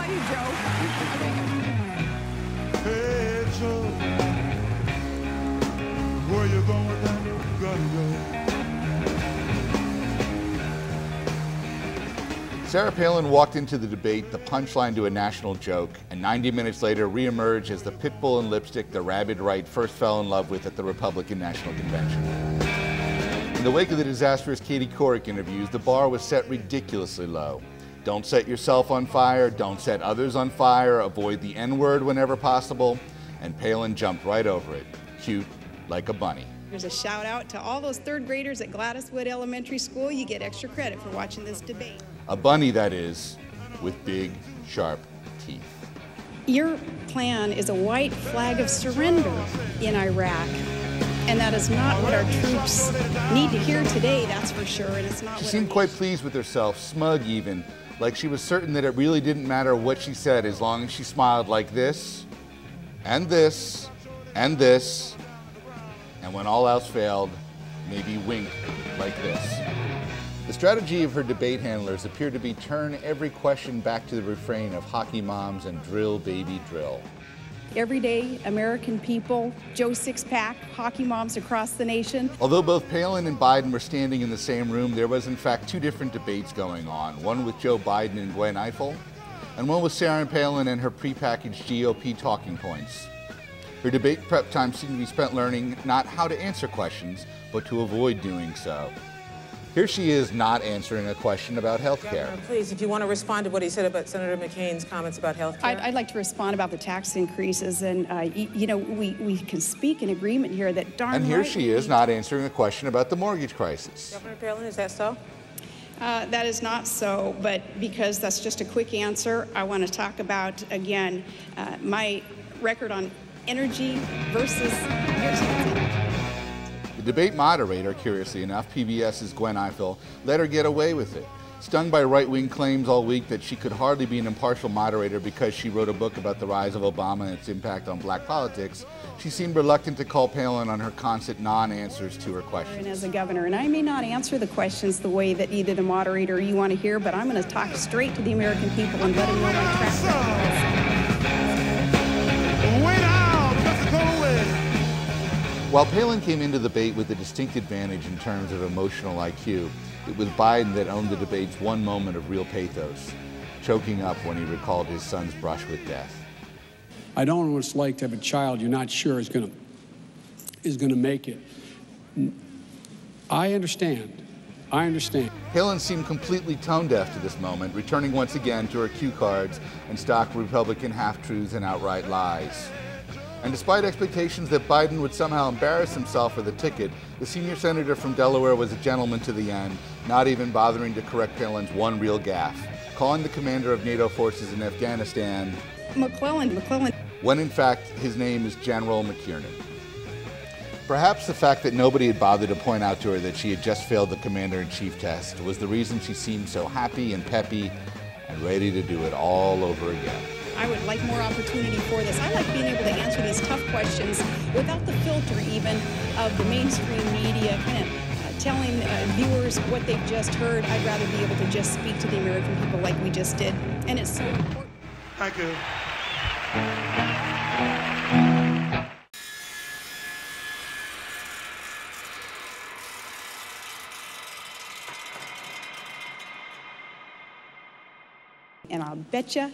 you, Joe. Hey, Joe, where you going down? Gonna go. Sarah Palin walked into the debate the punchline to a national joke, and 90 minutes later reemerged as the pit bull in lipstick the rabid right first fell in love with at the Republican National Convention. In the wake of the disastrous Katie Couric interviews, the bar was set ridiculously low. Don't set yourself on fire, don't set others on fire, avoid the N-word whenever possible, and Palin jumped right over it, cute like a bunny. There's a shout out to all those third graders at Gladyswood Elementary School. You get extra credit for watching this debate. A bunny, that is, with big, sharp teeth. Your plan is a white flag of surrender in Iraq. And that is not what our troops need to hear today, that's for sure. And it's not She what seemed quite pleased with herself, smug even, like she was certain that it really didn't matter what she said as long as she smiled like this, and this, and this, and when all else failed, maybe wink like this. The strategy of her debate handlers appeared to be turn every question back to the refrain of hockey moms and drill baby drill. everyday American people, Joe Sixpack, hockey moms across the nation. Although both Palin and Biden were standing in the same room, there was in fact two different debates going on, one with Joe Biden and Gwen Ifill, and one with Sarah Palin and her prepackaged GOP talking points. Her debate prep time seemed to be spent learning not how to answer questions, but to avoid doing so. Here she is not answering a question about health care. Please, if you want to respond to what he said about Senator McCain's comments about health care. I'd like to respond about the tax increases. And, you know, we can speak in agreement here that darn And here right she is not answering a question about the mortgage crisis. Governor Palin, is that so? That is not so, but because that's just a quick answer, I want to talk about, again, my record on energy versus your energy. The debate moderator, curiously enough, PBS's Gwen Ifill, let her get away with it. Stung by right-wing claims all week that she could hardly be an impartial moderator because she wrote a book about the rise of Obama and its impact on black politics, she seemed reluctant to call Palin on her constant non-answers to her questions. And as a governor, and I may not answer the questions the way that either the moderator or you want to hear, but I'm going to talk straight to the American people and let them know my track record. While Palin came into the debate with a distinct advantage in terms of emotional IQ, it was Biden that owned the debate's one moment of real pathos, choking up when he recalled his son's brush with death. I don't know what it's like to have a child you're not sure is going to make it. I understand. Palin seemed completely tone deaf to this moment, returning once again to her cue cards and stock Republican half-truths and outright lies. And despite expectations that Biden would somehow embarrass himself for the ticket, the senior senator from Delaware was a gentleman to the end, not even bothering to correct Palin's one real gaffe, calling the commander of NATO forces in Afghanistan McClellan, when in fact his name is General McKiernan. Perhaps the fact that nobody had bothered to point out to her that she had just failed the commander-in-chief test was the reason she seemed so happy and peppy and ready to do it all over again. I would like more opportunity for this. I like being able to answer these tough questions without the filter even of the mainstream media kind of telling viewers what they've just heard. I'd rather be able to just speak to the American people like we just did. And it's so important. Thank you. And I'll bet you